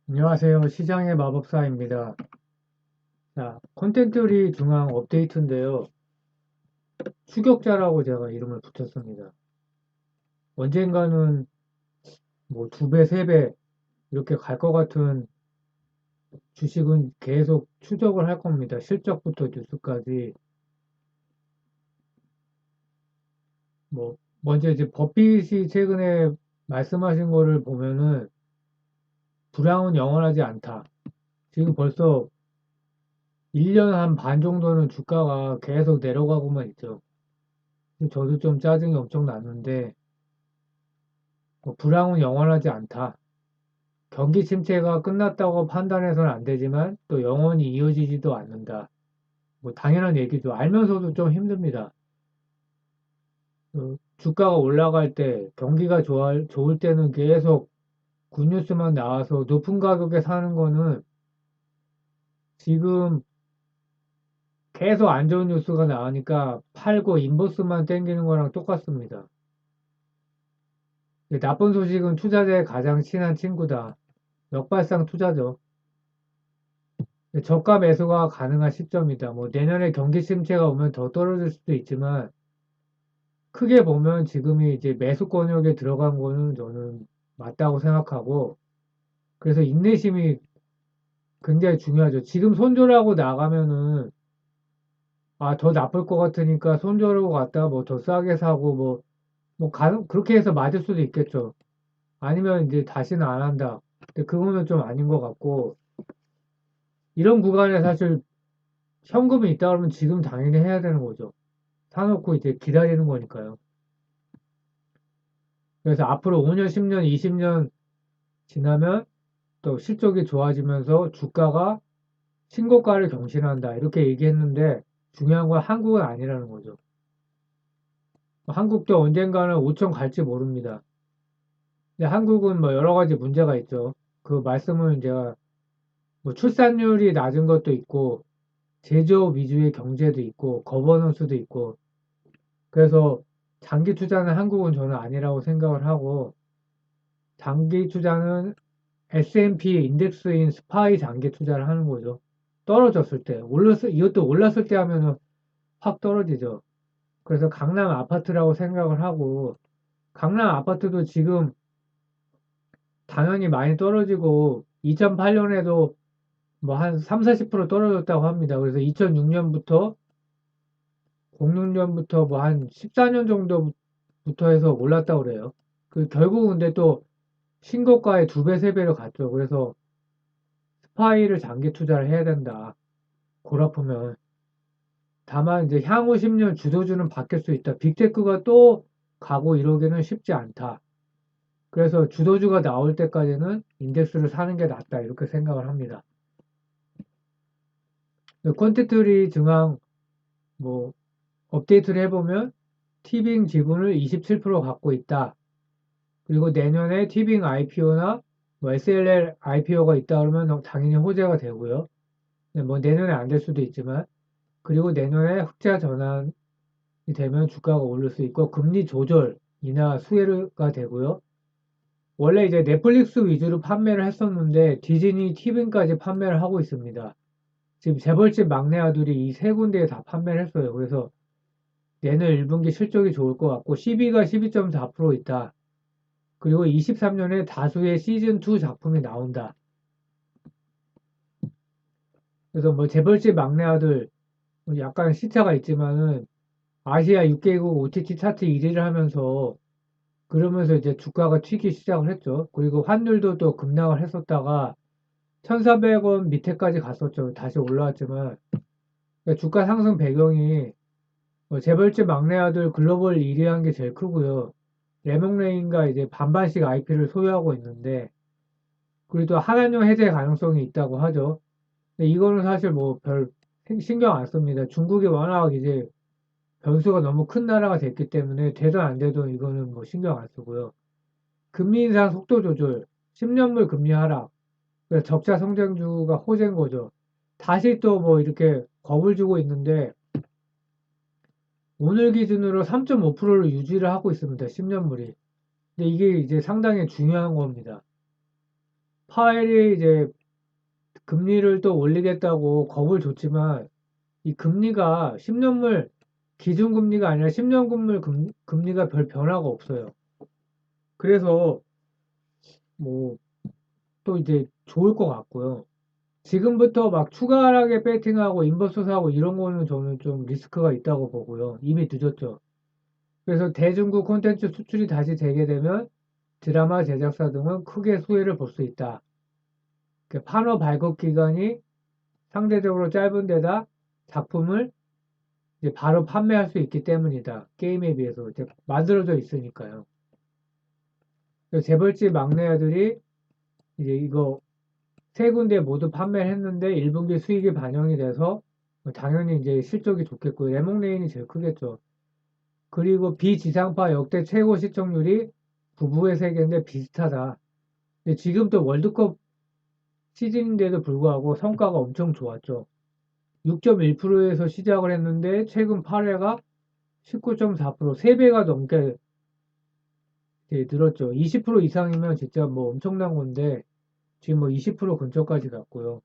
안녕하세요. 시장의 마법사입니다. 자, 콘텐츠리 중앙 업데이트인데요. 추격자라고 제가 이름을 붙였습니다. 언젠가는 뭐 두 배, 세 배 이렇게 갈 것 같은 주식은 계속 추적을 할 겁니다. 실적부터 뉴스까지. 뭐, 먼저 이제 버핏이 최근에 말씀하신 거를 보면은 불황은 영원하지 않다. 지금 벌써 1년 한 반 정도는 주가가 계속 내려가고만 있죠. 저도 좀 짜증이 엄청 났는데, 불황은 영원하지 않다. 경기 침체가 끝났다고 판단해서는 안 되지만 또 영원히 이어지지도 않는다. 뭐 당연한 얘기죠. 알면서도 좀 힘듭니다. 주가가 올라갈 때 경기가 좋을 때는 계속 굿뉴스만 나와서 높은 가격에 사는 거는 지금 계속 안 좋은 뉴스가 나오니까 팔고 인버스만 땡기는 거랑 똑같습니다. 나쁜 소식은 투자자의 가장 친한 친구다. 역발상 투자죠. 저가 매수가 가능한 시점이다. 뭐 내년에 경기 침체가 오면 더 떨어질 수도 있지만 크게 보면 지금이 이제 매수 권역에 들어간 거는 저는 맞다고 생각하고 그래서 인내심이 굉장히 중요하죠. 지금 손절하고 나가면은 더 나쁠 것 같으니까 손절하고 갔다가 뭐 더 싸게 사고 그렇게 해서 맞을 수도 있겠죠. 아니면 이제 다시는 안 한다. 근데 그거는 좀 아닌 것 같고 이런 구간에 사실 현금이 있다 그러면 지금 당연히 해야 되는 거죠. 사놓고 이제 기다리는 거니까요. 그래서 앞으로 5년, 10년, 20년 지나면 또 실적이 좋아지면서 주가가 신고가를 경신한다. 이렇게 얘기했는데 중요한 건 한국은 아니라는 거죠. 한국도 언젠가는 5천 갈지 모릅니다. 근데 한국은 뭐 여러 가지 문제가 있죠. 그 말씀은 제가 뭐 출산율이 낮은 것도 있고 제조업 위주의 경제도 있고 거버넌스도 있고 그래서 장기 투자는 한국은 저는 아니라고 생각을 하고 장기 투자는 S&P 인덱스인 스파이 장기 투자를 하는 거죠. 떨어졌을 때, 이것도 올랐을 때 하면은 확 떨어지죠. 그래서 강남 아파트라고 생각을 하고, 강남 아파트도 지금 당연히 많이 떨어지고, 2008년에도 뭐 한 3, 40% 떨어졌다고 합니다. 그래서 2006년부터, 06년부터 뭐 한 14년 정도부터 해서 올랐다고 그래요. 결국 근데 또 신고가의 두 배, 세 배로 갔죠. 그래서 스파이를 장기 투자를 해야 된다. 골 아프면. 다만 이제 향후 10년 주도주는 바뀔 수 있다. 빅테크가 또 가고 이러기는 쉽지 않다. 그래서 주도주가 나올 때까지는 인덱스를 사는 게 낫다. 이렇게 생각을 합니다. 콘티투리 증황 뭐 업데이트를 해보면 티빙 지분을 27% 갖고 있다. 그리고 내년에 티빙 IPO나 뭐 SLL IPO가 있다 그러면 당연히 호재가 되고요. 뭐 내년에 안 될 수도 있지만 그리고 내년에 흑자 전환 되면 주가가 오를 수 있고 금리 조절이나 수혜가 되고요. 원래 이제 넷플릭스 위주로 판매를 했었는데 디즈니 티빙까지 판매를 하고 있습니다. 지금 재벌집 막내 아들이 이 세 군데에 다 판매를 했어요. 그래서 내년 1분기 실적이 좋을 것 같고 12가 12.4% 있다. 그리고 23년에 다수의 시즌2 작품이 나온다. 그래서 뭐 재벌집 막내 아들 약간 시차가 있지만은 아시아 6개국 OTT 차트 1위를 하면서 그러면서 이제 주가가 튀기 시작을 했죠. 그리고 환율도 또 급락을 했었다가 1,400원 밑에까지 갔었죠. 다시 올라왔지만 그러니까 주가 상승 배경이 재벌집 막내 아들 글로벌 1위 한 게 제일 크고요. 레몽레인과 이제 반반씩 IP를 소유하고 있는데 그리고 또 하나용 해제 가능성이 있다고 하죠. 근데 이거는 사실 뭐 별 신경 안 씁니다. 중국이 워낙 이제 변수가 너무 큰 나라가 됐기 때문에 되든 안 되든 이거는 뭐 신경 안 쓰고요. 금리 인상 속도 조절, 10년물 금리 하락, 그래서 적자 성장주가 호재인 거죠. 다시 또 뭐 이렇게 겁을 주고 있는데 오늘 기준으로 3.5%를 유지를 하고 있습니다. 10년물이. 근데 이게 이제 상당히 중요한 겁니다. 파웰이 이제 금리를 또 올리겠다고 겁을 줬지만 이 금리가 10년물 기준금리가 아니라 10년물 금리가 별 변화가 없어요. 그래서 뭐 또 이제 좋을 것 같고요. 지금부터 막 추가하게 배팅하고 인버스 사고 이런 거는 저는 좀 리스크가 있다고 보고요. 이미 늦었죠. 그래서 대중국 콘텐츠 수출이 다시 재개되면 드라마 제작사 등은 크게 수혜를 볼 수 있다. 판호 발급 기간이 상대적으로 짧은 데다 작품을 이제 바로 판매할 수 있기 때문이다. 게임에 비해서 이제 만들어져 있으니까요. 재벌집 막내 아들이 이제 이거 세 군데 모두 판매를 했는데 1분기 수익이 반영이 돼서 당연히 이제 실적이 좋겠고 레몬레인이 제일 크겠죠. 그리고 비지상파 역대 최고 시청률이 부부의 세계인데 비슷하다. 근데 지금 또 월드컵 시즌인데도 불구하고 성과가 엄청 좋았죠. 6.1%에서 시작을 했는데 최근 8회가 19.4%, 3배가 넘게 늘었죠. 20% 이상이면 진짜 뭐 엄청난 건데 지금 뭐 20% 근처까지 갔고요.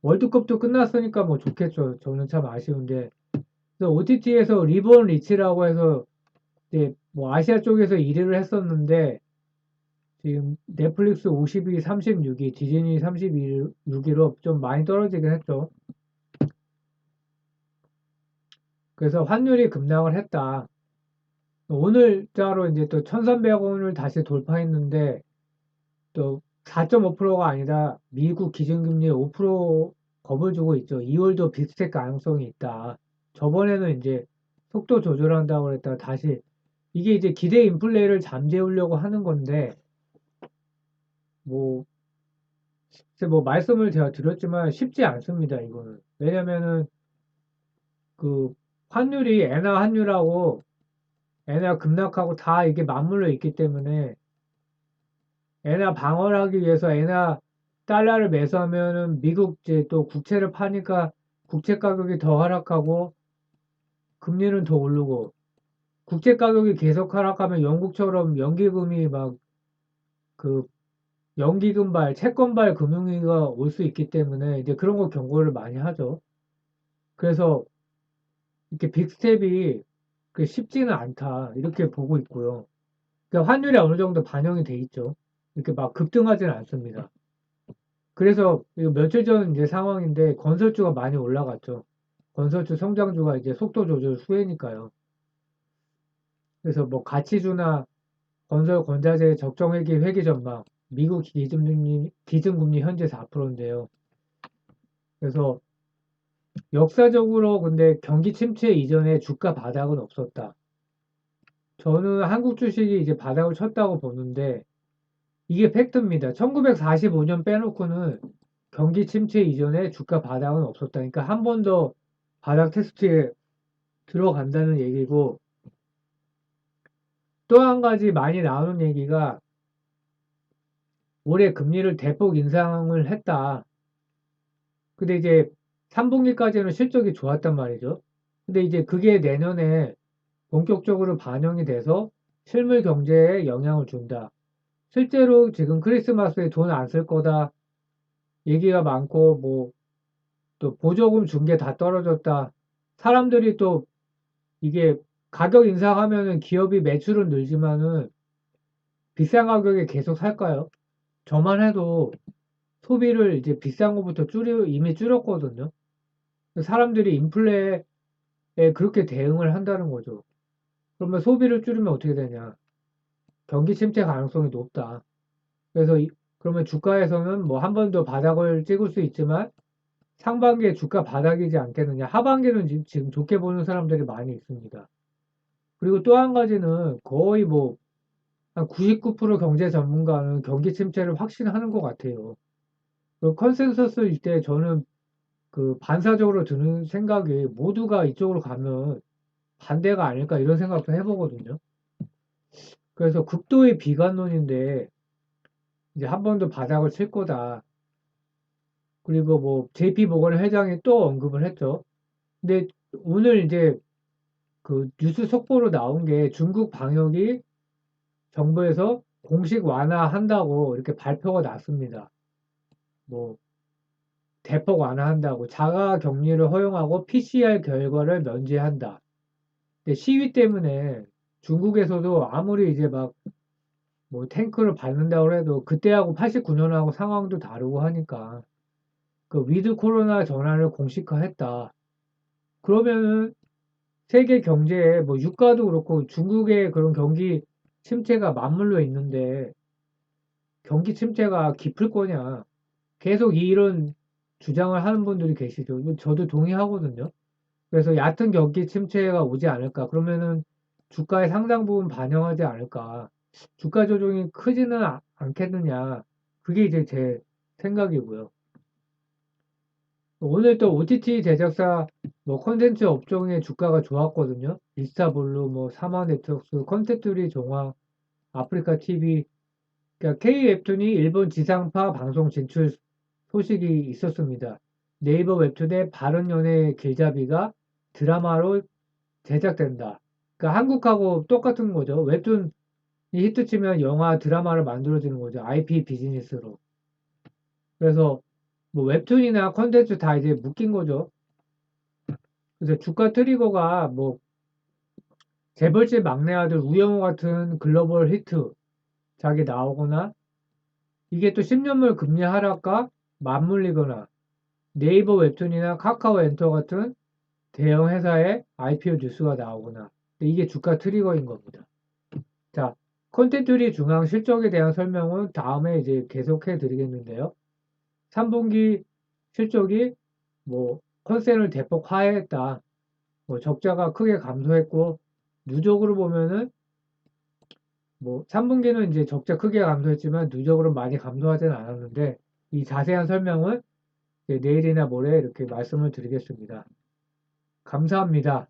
월드컵도 끝났으니까 뭐 좋겠죠. 저는 참 아쉬운데. OTT에서 리본 리치라고 해서 이제 뭐 아시아 쪽에서 1위를 했었는데 지금 넷플릭스 50위, 36위, 디즈니 36위로 좀 많이 떨어지긴 했죠. 그래서 환율이 급락을 했다. 오늘자로 이제 또 1,300원을 다시 돌파했는데 또 4.5%가 아니라 미국 기준금리 5% 겁을 주고 있죠. 2월도 비슷할 가능성이 있다. 저번에는 이제 속도 조절한다고 그랬다가 다시 이게 이제 기대 인플레를 잠재우려고 하는 건데 뭐, 글쎄 뭐 말씀을 제가 드렸지만 쉽지 않습니다. 이거는 왜냐면은 그 환율이 엔화 환율하고 엔화 급락하고 다 이게 맞물려 있기 때문에 엔화 방어를 하기 위해서 엔화 달러를 매수하면은 미국 이제 또 국채를 파니까 국채 가격이 더 하락하고 금리는 더 오르고 국채 가격이 계속 하락하면 영국처럼 연기금이 막 그 연기금발, 채권발 금융위기가 올 수 있기 때문에 이제 그런 거 경고를 많이 하죠. 그래서 이렇게 빅스텝이 쉽지는 않다 이렇게 보고 있고요. 그러니까 환율이 어느 정도 반영이 돼 있죠. 이렇게 막 급등하지는 않습니다. 그래서 이거 며칠 전 이제 상황인데 건설주가 많이 올라갔죠. 건설주 성장주가 이제 속도 조절 수혜니까요. 그래서 뭐 가치주나 건설 권자재 적정 회기 전망, 미국 기준금리 현재 4%인데요. 그래서 역사적으로 근데 경기 침체 이전에 주가 바닥은 없었다. 저는 한국 주식이 이제 바닥을 쳤다고 보는데 이게 팩트입니다. 1945년 빼놓고는 경기 침체 이전에 주가 바닥은 없었다니까 한 번 더 바닥 테스트에 들어간다는 얘기고 또 한 가지 많이 나오는 얘기가 올해 금리를 대폭 인상을 했다. 근데 이제 3분기까지는 실적이 좋았단 말이죠. 근데 이제 그게 내년에 본격적으로 반영이 돼서 실물 경제에 영향을 준다. 실제로 지금 크리스마스에 돈 안 쓸 거다 얘기가 많고 뭐 또 보조금 준 게 다 떨어졌다. 사람들이 또 이게 가격 인상하면은 기업이 매출은 늘지만은 비싼 가격에 계속 살까요? 저만 해도 소비를 이제 비싼 거부터 이미 줄였거든요. 사람들이 인플레에 그렇게 대응을 한다는 거죠. 그러면 소비를 줄이면 어떻게 되냐? 경기 침체 가능성이 높다. 그래서 그러면 주가에서는 뭐 한 번 더 바닥을 찍을 수 있지만 상반기에 주가 바닥이지 않겠느냐. 하반기는 지금 좋게 보는 사람들이 많이 있습니다. 그리고 또 한 가지는 거의 뭐 한 99% 경제 전문가는 경기 침체를 확신하는 것 같아요. 그 컨센서스일 때 저는 그 반사적으로 드는 생각이 모두가 이쪽으로 가면 반대가 아닐까 이런 생각도 해보거든요. 그래서 극도의 비관론인데 이제 한 번 더 바닥을 칠 거다. 그리고 뭐 JP 모건 회장이 또 언급을 했죠. 근데 오늘 이제 그 뉴스 속보로 나온 게 중국 방역이 정부에서 공식 완화한다고 이렇게 발표가 났습니다. 뭐 대폭 완화한다고 자가 격리를 허용하고 PCR 결과를 면제한다. 근데 시위 때문에 중국에서도 아무리 이제 막 뭐 탱크를 밟는다고 해도 그때하고 89년하고 상황도 다르고 하니까 그 위드 코로나 전환을 공식화했다. 그러면은 세계 경제에 뭐 유가도 그렇고 중국의 그런 경기 침체가 맞물려 있는데 경기 침체가 깊을 거냐. 계속 이런 주장을 하는 분들이 계시죠. 저도 동의하거든요. 그래서 얕은 경기 침체가 오지 않을까. 그러면은 주가의 상당 부분 반영하지 않을까. 주가 조정이 크지는 않겠느냐. 그게 이제 제 생각이고요. 오늘 또 OTT 제작사 뭐 콘텐츠 업종의 주가가 좋았거든요. 이스타블루, 뭐 사마 네트워크스, 컨텐츠리 종화, 아프리카 TV, 그러니까 K 웹툰이 일본 지상파 방송 진출 소식이 있었습니다. 네이버 웹툰의 바른 연애 길잡이가 드라마로 제작된다. 그러니까 한국하고 똑같은 거죠. 웹툰이 히트치면 영화, 드라마를 만들어지는 거죠. IP 비즈니스로. 그래서 뭐 웹툰이나 컨텐츠 다 이제 묶인 거죠. 그래서 주가 트리거가 뭐 재벌집 막내 아들 우영우 같은 글로벌 히트 작이 나오거나 이게 또 10년물 금리 하락과 맞물리거나 네이버 웹툰이나 카카오 엔터 같은 대형 회사의 IPO 뉴스가 나오거나 이게 주가 트리거인 겁니다. 자, 콘텐츠리 중앙 실적에 대한 설명은 다음에 이제 계속해 드리겠는데요. 3분기 실적이 뭐 컨센을 대폭 하회했다. 뭐 적자가 크게 감소했고 누적으로 보면은 뭐 3분기는 이제 적자 크게 감소했지만 누적으로 많이 감소하지는 않았는데 이 자세한 설명은 내일이나 모레 이렇게 말씀을 드리겠습니다. 감사합니다.